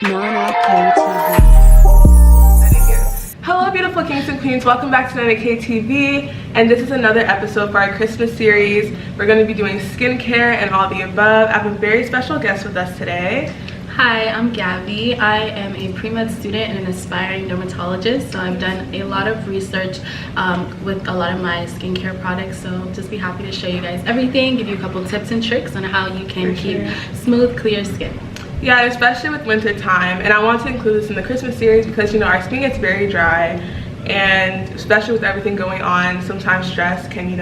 Nana KTV. Hello beautiful kings and queens, welcome back to Nana KTV, and this is another episode for our Christmas series. We're going to be doing skincare and all the above. I have a very special guest with us today. Hi, I'm Gabby. I am a pre-med student and an aspiring dermatologist, so I've done a lot of research with a lot of my skincare products, so I'll just be happy to show you guys everything, give you a couple tips and tricks on how you can keep smooth, clear skin. Yeah, and especially with winter time, and I want to include this in the Christmas series because, you know, our skin gets very dry, and especially with everything going on, sometimes stress can,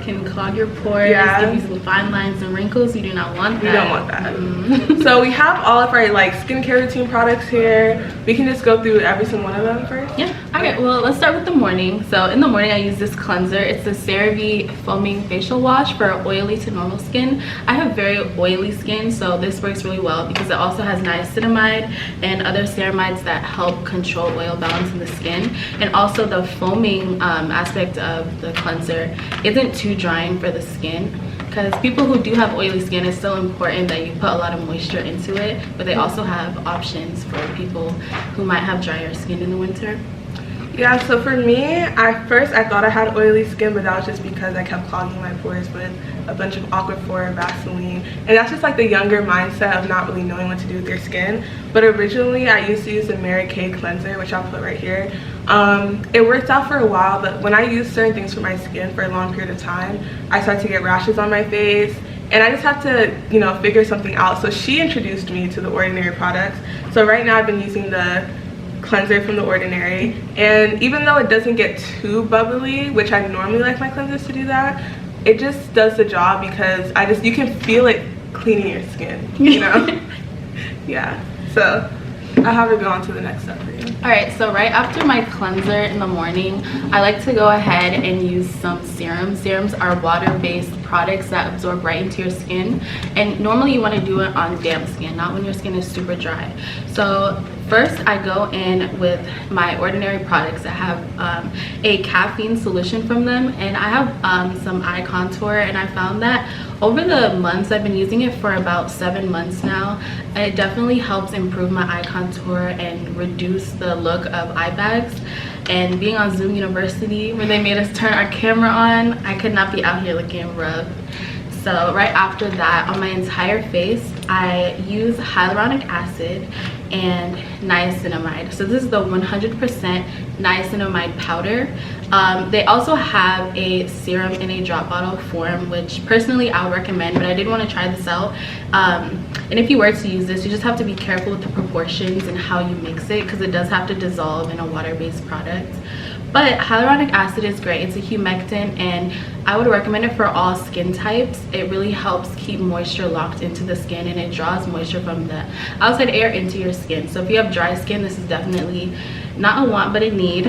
Can clog your pores, give you some fine lines and wrinkles. You do not want that. We don't want that. So we have all of our skincare routine products here. We can just go through every single one of them first. Yeah. Okay, well, let's start with the morning. So in the morning I use this cleanser. It's the CeraVe foaming facial wash for oily to normal skin. I have very oily skin, so this works really well because it also has niacinamide and other ceramides that help control oil balance in the skin. And also the foaming aspect of the cleanser isn't too drying for the skin, because people who do have oily skin, it's still important that you put a lot of moisture into it, but they also have options for people who might have drier skin in the winter. Yeah, so for me, at first I thought I had oily skin, but that was just because I kept clogging my pores with a bunch of Aquaphor, Vaseline, and that's just like the younger mindset of not really knowing what to do with your skin. But originally I used to use the Mary Kay cleanser, which I'll put right here. It worked out for a while, but when I used certain things for my skin for a long period of time, I started to get rashes on my face, and I just have to, figure something out. So she introduced me to the Ordinary products. So right now I've been using the cleanser from The Ordinary, and even though it doesn't get too bubbly, which I normally like my cleansers to do that, it just does the job because you can feel it cleaning your skin, Yeah, so I'll have it go on to the next step for you. All right, so right after my cleanser in the morning, I like to go ahead and use some serums. Serums are water-based products that absorb right into your skin, and normally you want to do it on damp skin, not when your skin is super dry. So first I go in with my Ordinary products that have a caffeine solution from them, and I have some eye contour, and I found that over the months, I've been using it for about 7 months now, and it definitely helps improve my eye contour and reduce the look of eye bags. And being on Zoom University, where they made us turn our camera on, I could not be out here looking rough. So right after that, on my entire face, I use hyaluronic acid and niacinamide. So this is the 100% niacinamide powder. They also have a serum in a drop bottle form, which personally I would recommend, but I did want to try this out. And if you were to use this, you just have to be careful with the proportions and how you mix it, because it does have to dissolve in a water-based product. But hyaluronic acid is great. It's a humectant, and I would recommend it for all skin types. It really helps keep moisture locked into the skin, and it draws moisture from the outside air into your skin. So if you have dry skin, this is definitely not a want but a need.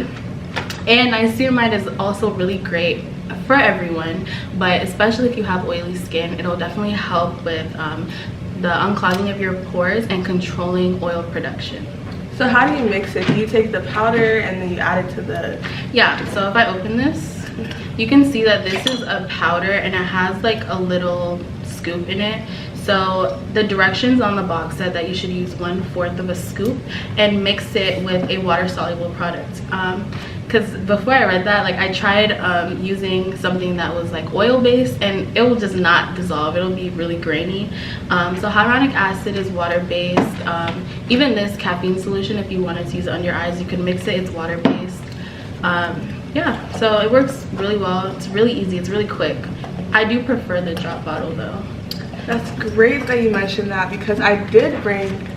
And niacinamide is also really great for everyone, but especially if you have oily skin, it'll definitely help with the unclogging of your pores and controlling oil production. So how do you mix it? Do you take the powder and then you add it to the... Yeah, so if I open this, you can see that this is a powder, and it has like a little scoop in it. So the directions on the box said that you should use 1/4 of a scoop and mix it with a water-soluble product. Because before I read that, I tried using something that was oil-based, and it will just not dissolve. It'll be really grainy. So hyaluronic acid is water-based. Even this caffeine solution, if you wanted to use it on your eyes, you can mix it. It's water-based. Yeah, so it works really well. It's really easy. It's really quick. I do prefer the drop bottle though. That's great that you mentioned that, because I did bring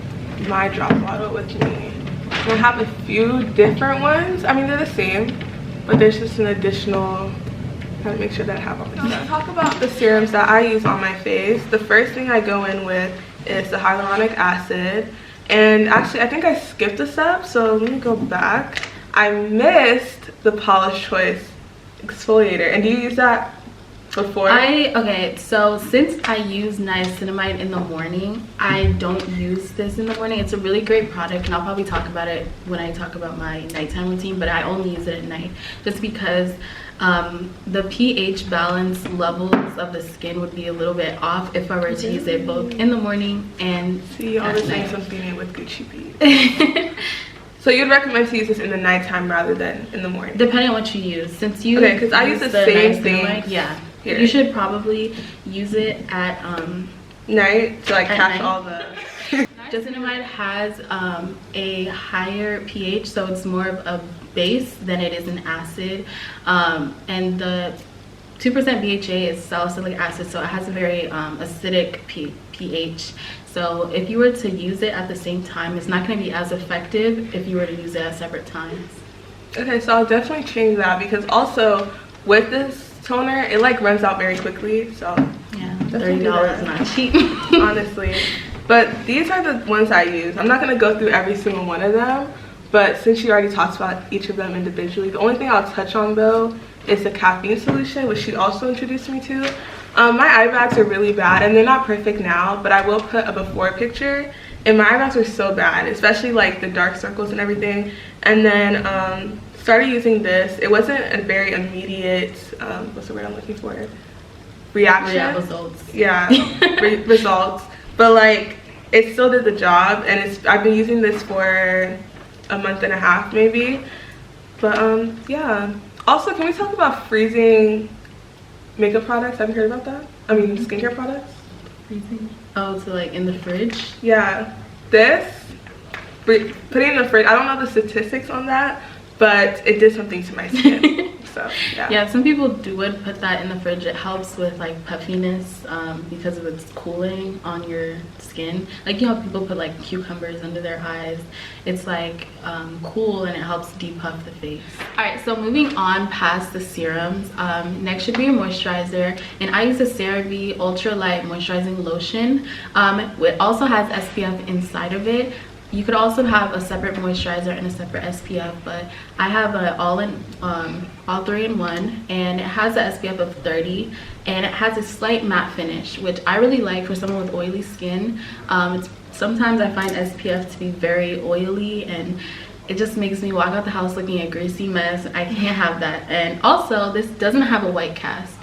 my drop bottle with me. I have a few different ones. I mean, they're the same, but there's just an additional. Gotta make sure that I have all this stuff. Let's talk about the serums that I use on my face. The first thing I go in with is the hyaluronic acid, and actually I think I skipped a step, so let me go back. I missed the Paula's Choice exfoliator. And do you use that before? Okay, so since I use niacinamide in the morning, I don't use this in the morning. It's a really great product, and I'll probably talk about it when I talk about my nighttime routine, but I only use it at night just because The pH balance levels of the skin would be a little bit off if I were to use it both in the morning and See, all at the night. things I'm feeling with Gucci beads. So you'd recommend to use this in the nighttime rather than in the morning? Depending on what you use. Since you Okay, 'cause I use the same thing yeah. here. You should probably use it at Night to like At catch night. all the... Niacinamide has a higher pH, so it's more of a base than it is an acid, and the 2% BHA is salicylic acid, so it has a very acidic pH. So if you were to use it at the same time, it's not going to be as effective if you were to use it at separate times. Okay, so I'll definitely change that, because also with this toner, it like runs out very quickly, so Yeah, Definitely do $30 that. is not cheap. honestly. But these are the ones I use. I'm not going to go through every single one of them, but since you already talked about each of them individually, the only thing I'll touch on though is the caffeine solution, which she also introduced me to. My eye bags are really bad, and they're not perfect now, but I will put a before picture. And my eye bags were so bad, especially like the dark circles and everything. And then started using this. It wasn't a very immediate, what's the word I'm looking for? Reaction. Yeah, results. Yeah, results. But like, it still did the job, and I've been using this for a month and a half maybe. But yeah. Also, can we talk about freezing makeup products? Have you heard about that? I mean, skincare products? Oh, so like in the fridge? Yeah. This, putting in the fridge, I don't know the statistics on that, but it did something to my skin. So, yeah. Yeah, some people would put that in the fridge. It helps with like puffiness because of its cooling on your skin. Like, you know how people put like cucumbers under their eyes. It's like cool, and it helps depuff the face. All right, so moving on past the serums, next should be a moisturizer, and I use the CeraVe Ultra Light Moisturizing Lotion. It also has SPF inside of it. You could also have a separate moisturizer and a separate SPF, but I have an all 3-in-1, and it has an SPF of 30, and it has a slight matte finish, which I really like for someone with oily skin. Sometimes I find SPF to be very oily, and it just makes me walk out the house looking a greasy mess. I can't have that. And also, this doesn't have a white cast.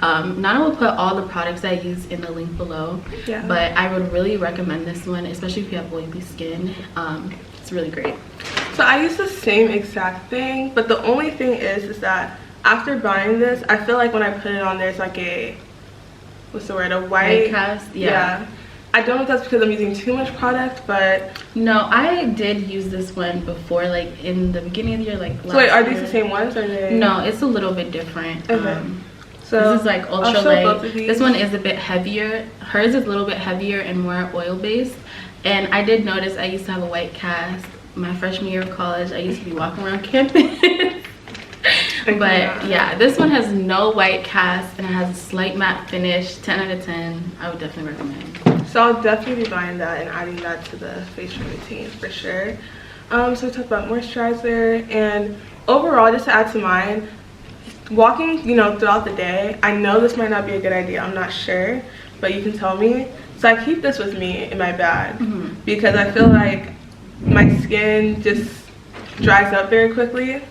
Nana will put all the products I use in the link below, Yeah. but I would really recommend this one, especially if you have oily skin. It's really great. So I use the same exact thing, but the only thing is that after buying this, I feel like when I put it on, there's like a, what's the word, a white cast. Yeah. I don't know if that's because I'm using too much product, but No, I did use this one before, like in the beginning of the year, like last so wait, are these year. the same ones, or are they? No, it's a little bit different. Okay. So this is like I'll ultra show light. both of these. This one is a bit heavier. Hers is a little bit heavier and more oil based. And I did notice I used to have a white cast my freshman year of college. I used to be walking around campus. But yeah, this one has no white cast, and it has a slight matte finish. 10 out of 10. I would definitely recommend. So I'll definitely be buying that and adding that to the facial routine for sure. So we talked about moisturizer, and overall, just to add to mine, walking, you know, throughout the day, I know this might not be a good idea, I'm not sure, but you can tell me. So I keep this with me in my bag because I feel like my skin just dries up very quickly.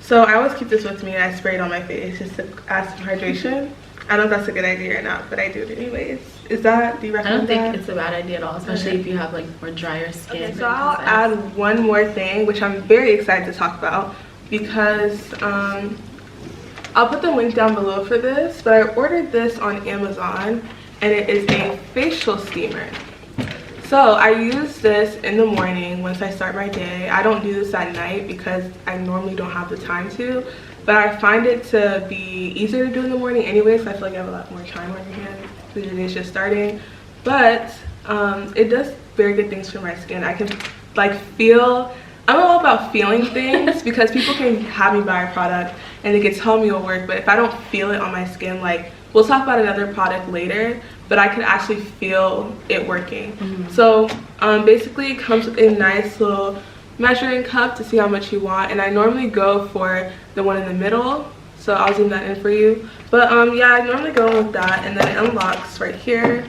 So I always keep this with me, and I spray it on my face just to add some hydration. I don't know if that's a good idea or not, but I do it anyways. Do you I recommend don't think that? it's a bad idea at all, especially if you have like more drier skin. Okay, so I'll add one more thing, which I'm very excited to talk about, because I'll put the link down below for this, but I ordered this on Amazon, and it is a facial steamer. So I use this in the morning once I start my day. I don't do this at night because I normally don't have the time to, but I find it to be easier to do in the morning anyways. So I feel like I have a lot more time on your hands because your day's just starting. But it does very good things for my skin. I can like feel, I'm all about feeling things because people can have me buy a product and they can tell me it'll work, but if I don't feel it on my skin, like, we'll talk about another product later, but I could actually feel it working. So basically it comes with a nice little measuring cup to see how much you want, and I normally go for the one in the middle, so I'll zoom that in for you. But yeah, I normally go with that, and then it unlocks right here,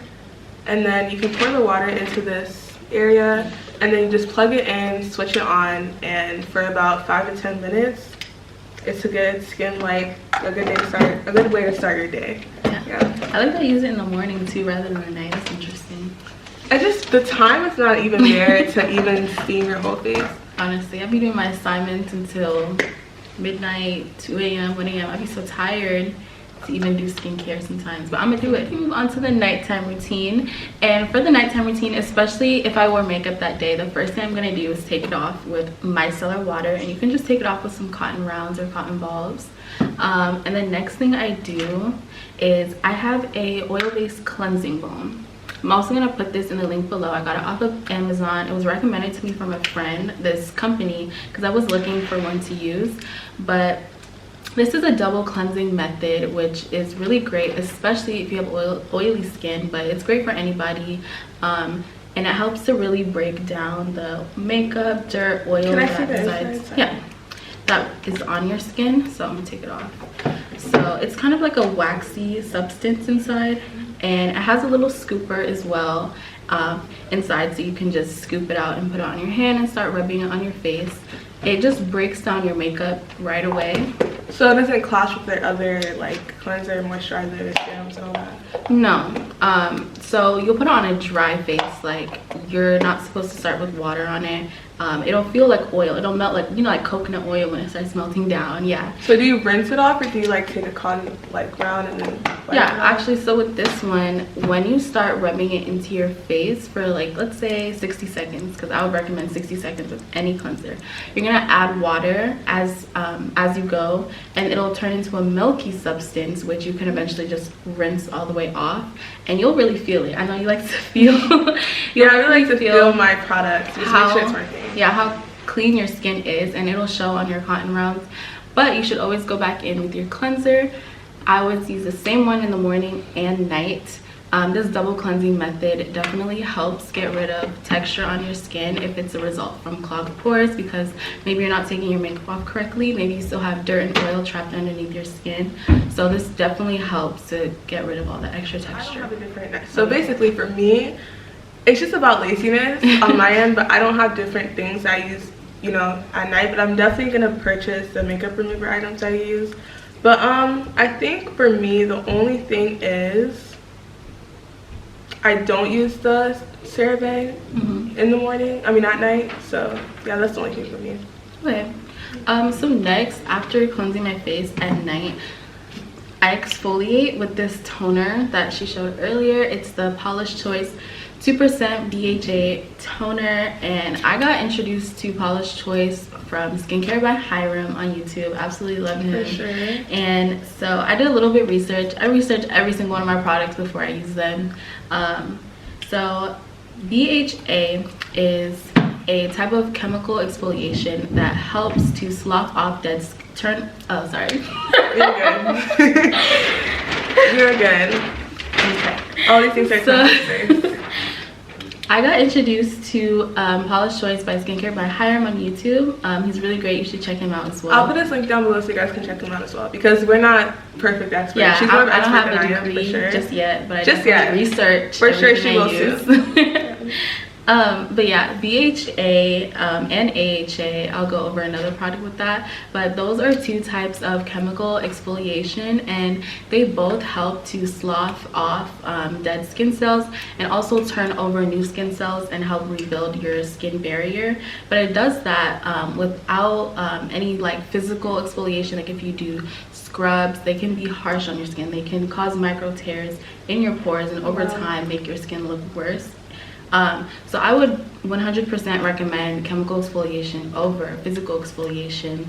and then you can pour the water into this area, and then you just plug it in, switch it on, and for about 5 to 10 minutes it's a good skin, like a good way to start your day. Yeah. I like to use it in the morning too rather than at night. That's interesting. And just the time is not even there to even steam your whole face. Honestly, I'd be doing my assignments until midnight, 2 a.m., 1 a.m. I'd be so tired to even do skincare sometimes, but I'm gonna do it. Move on to the nighttime routine. And for the nighttime routine, especially if I wore makeup that day, the first thing I'm gonna do is take it off with micellar water, and you can just take it off with some cotton rounds or cotton balls. And the next thing I do is I have a oil-based cleansing balm. I'm also gonna put this in the link below. I got it off of Amazon. It was recommended to me from a friend, this company, because I was looking for one to use. But this is a double cleansing method, which is really great, especially if you have oily skin, but it's great for anybody. And it helps to really break down the makeup, dirt, oil that is on your skin. So I'm gonna take it off. So it's kind of like a waxy substance inside, and it has a little scooper as well inside, so you can just scoop it out and put it on your hand and start rubbing it on your face. It just breaks down your makeup right away. So it doesn't clash with the other like cleanser, moisturizer, serums, and all that? No. So you'll put it on a dry face. Like, you're not supposed to start with water on it. It'll feel like oil. It'll melt like, you know, like coconut oil when it starts melting down. Yeah. So do you rinse it off, or do you like take a cotton like round and then actually, so with this one, when you start rubbing it into your face for like, let's say 60 seconds, because I would recommend 60 seconds with any cleanser, you're gonna add water as you go, and it'll turn into a milky substance, which you can eventually just rinse all the way off, and you'll really feel it. I know you like to feel yeah, I really like to feel my products, just make sure it's working. Yeah, how clean your skin is, and it'll show on your cotton rounds. But you should always go back in with your cleanser. I always use the same one in the morning and night. This double cleansing method definitely helps get rid of texture on your skin if it's a result from clogged pores, because maybe you're not taking your makeup off correctly. Maybe you still have dirt and oil trapped underneath your skin. So this definitely helps to get rid of all the extra texture. I don't have a different, so basically for me, it's just about laziness on my end, but I don't have different things I use, you know, at night. But I'm definitely gonna purchase the makeup remover items I use. But I think for me, the only thing is I don't use the CeraVe in the morning, I mean at night. So yeah, that's the only thing for me. Okay. So next, after cleansing my face at night, I exfoliate with this toner that she showed earlier. It's the Paula's Choice 2% BHA toner, and I got introduced to Paula's Choice from Skincare by Hiram on YouTube. Absolutely love him. For sure. And so I did a little bit of research. I researched every single one of my products before I use them. So BHA is a type of chemical exfoliation that helps to slough off dead skin. Oh, sorry. You're good. You're good. Okay. All these things are so I got introduced to Paula's Choice by Skincare by Hiram on YouTube. He's really great. You should check him out as well. I'll put his link down below so you guys can check him out as well, because we're not perfect experts. Yeah, she's more of an I don't expert have than a I am, degree for sure. just yet, but I just research. For sure she will soon. But yeah, BHA and AHA, I'll go over another product with that, but those are two types of chemical exfoliation, and they both help to slough off dead skin cells and also turn over new skin cells and help rebuild your skin barrier. But it does that without any like physical exfoliation. Like if you do scrubs, they can be harsh on your skin. They can cause micro tears in your pores, and over time make your skin look worse. So I would 100% recommend chemical exfoliation over physical exfoliation.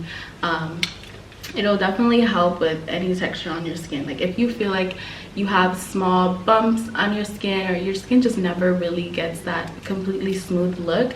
It'll definitely help with any texture on your skin. Like if you feel like you have small bumps on your skin, or your skin just never really gets that completely smooth look,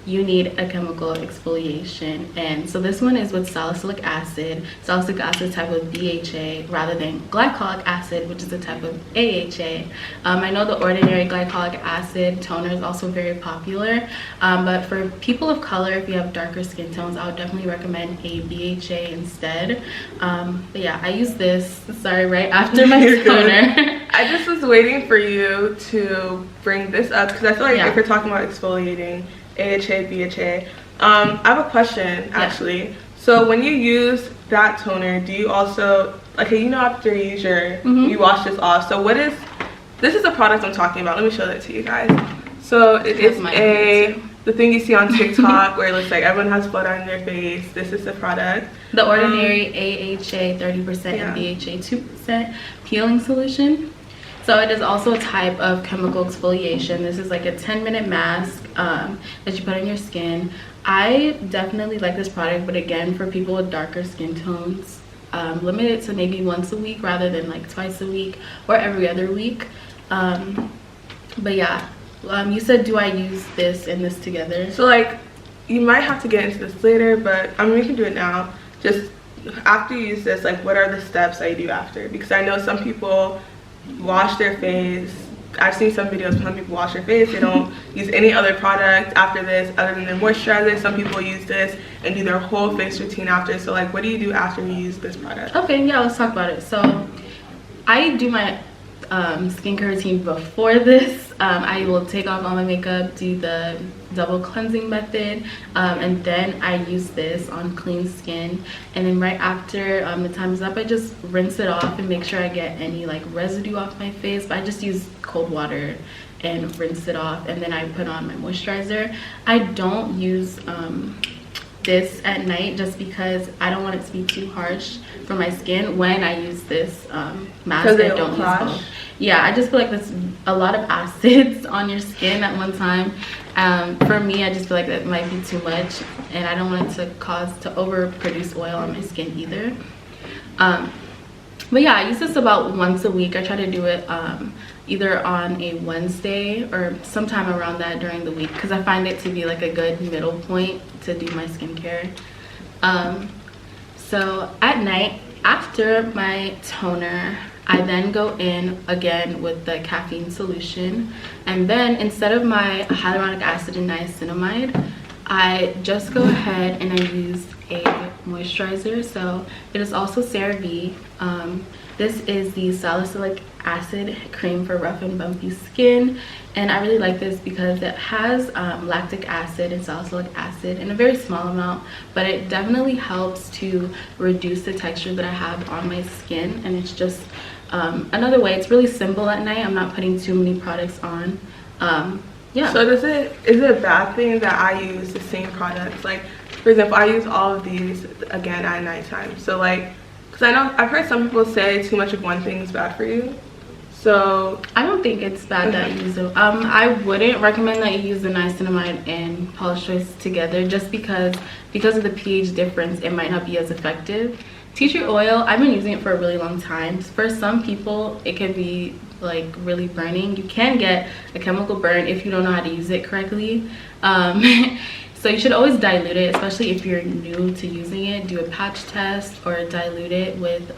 you need a chemical exfoliation. And so this one is with salicylic acid. Salicylic acid is a type of BHA rather than glycolic acid, which is a type of AHA. I know the ordinary glycolic acid toner is also very popular, but for people of color, if you have darker skin tones, I would definitely recommend a BHA instead. But yeah, I use this, sorry, right after my toner. I just was waiting for you to bring this up, because I feel like if you're talking about exfoliating, AHA, BHA. I have a question actually. So when you use that toner, do you also, okay, you know, after you use your, you wash this off. So this is a product I'm talking about. Let me show that to you guys. So it is the thing you see on TikTok where it looks like everyone has blood on their face. This is the product. The Ordinary AHA 30% and BHA 2% peeling solution. So it is also a type of chemical exfoliation. This is like a 10-minute mask that you put on your skin. I definitely like this product, but again, for people with darker skin tones, limit it to maybe once a week rather than like twice a week or every other week. But yeah, you said, do I use this and this together? So like, you might have to get into this later, but I mean, we can do it now. Just after you use this, like, what are the steps that you do after? Because I know some people wash their face. I've seen some videos where some people wash their face, they don't use any other product after this other than their moisturizer. Some people use this and do their whole face routine after. So like, what do you do after you use this product? Okay, yeah, let's talk about it. So I do my skincare routine before this. I will take off all my makeup, do the double cleansing method, and then I use this on clean skin, and then right after the time is up, I just rinse it off and make sure I get any like residue off my face. But I just use cold water and rinse it off, and then I put on my moisturizer. I don't use this at night just because I don't want it to be too harsh for my skin when I use this mask. I don't use both. Yeah, I just feel like there's a lot of acids on your skin at one time. For me, I just feel like that might be too much, and I don't want it to overproduce oil on my skin either. But yeah, I use this about once a week. I try to do it either on a Wednesday or sometime around that during the week, because I find it to be like a good middle point to do my skincare. So at night, after my toner, I then go in again with the caffeine solution, and then instead of my hyaluronic acid and niacinamide, I just go ahead and I use a moisturizer. So it is also CeraVe. This is the salicylic acid cream for rough and bumpy skin, and I really like this because it has lactic acid and salicylic acid in a very small amount, but it definitely helps to reduce the texture that I have on my skin. And it's just another way. It's really simple at night. I'm not putting too many products on. Yeah. So is it a bad thing that I use the same products? Like, for example, I use all of these again at nighttime. So like, because I know I've heard some people say too much of one thing is bad for you. So I don't think it's bad that you use it. I wouldn't recommend that you use the niacinamide and Paula's Choice together, just because of the pH difference, it might not be as effective. Tea tree oil, I've been using it for a really long time. For some people, it can be like really burning. You can get a chemical burn if you don't know how to use it correctly. So you should always dilute it, especially if you're new to using it. Do a patch test or dilute it with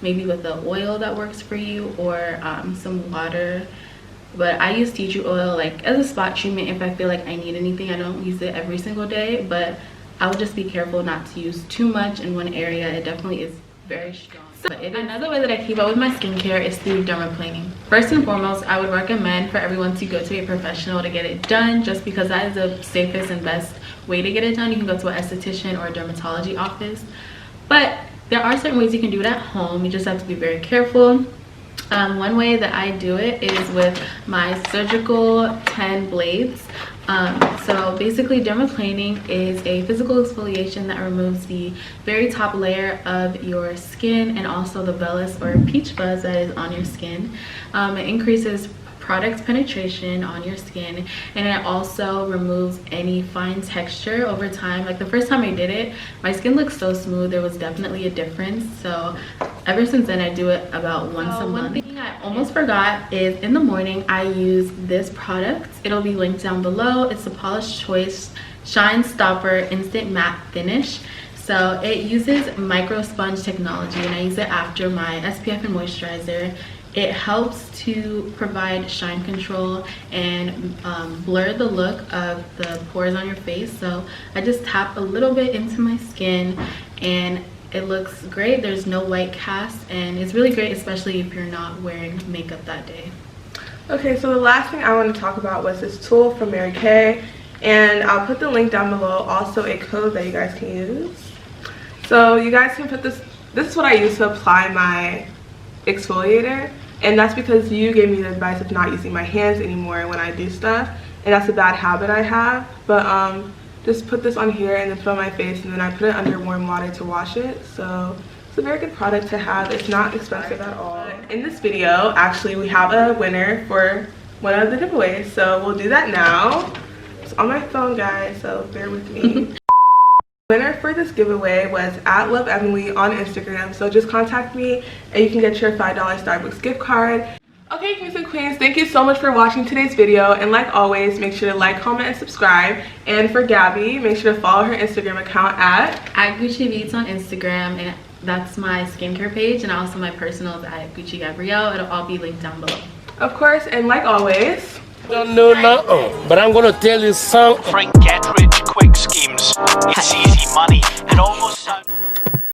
maybe with the oil that works for you, or some water. But I use tea tree oil like as a spot treatment if I feel like I need anything. I don't use it every single day, but I would just be careful not to use too much in one area. It definitely is very strong. So another way that I keep up with my skincare is through dermaplaning. First and foremost, I would recommend for everyone to go to a professional to get it done, just because that is the safest and best way to get it done. You can go to an esthetician or a dermatology office, but there are certain ways you can do it at home. You just have to be very careful. One way that I do it is with my surgical 10 blades. So basically, dermaplaning is a physical exfoliation that removes the very top layer of your skin and also the vellus or peach fuzz that is on your skin. It increases product penetration on your skin, and it also removes any fine texture over time. Like the first time I did it, my skin looked so smooth. There was definitely a difference. So ever since then, I do it about once a month. One thing I almost forgot is in the morning I use this product. It'll be linked down below. It's the Paula's Choice Shine Stopper Instant Matte Finish. So it uses micro sponge technology, and I use it after my SPF and moisturizer. It helps to provide shine control and blur the look of the pores on your face. So I just tap a little bit into my skin and it looks great. There's no white cast, and it's really great, especially if you're not wearing makeup that day. Okay, so the last thing I want to talk about was this tool from Mary Kay, and I'll put the link down below, also a code that you guys can use. So you guys can put this is what I use to apply my exfoliator, and that's because you gave me the advice of not using my hands anymore when I do stuff, and that's a bad habit I have. But just put this on here and then put it on my face, and then I put it under warm water to wash it. So it's a very good product to have. It's not expensive at all. In this video, actually, we have a winner for one of the giveaways, so we'll do that now. It's on my phone, guys, so bear with me. Winner for this giveaway was @LoveEmily on Instagram, so just contact me and you can get your $5 Starbucks gift card. Okay, kings and queens, thank you so much for watching today's video, and like always, make sure to like, comment, and subscribe. And for Gabby, make sure to follow her Instagram account at Gucci Beats on Instagram, and that's my skincare page, and also my personal is at Gucci Gabrielle. It'll all be linked down below. Of course, and like always, don't know nothing, but I'm gonna tell you something. Frank get rich quick schemes. It's easy money and almost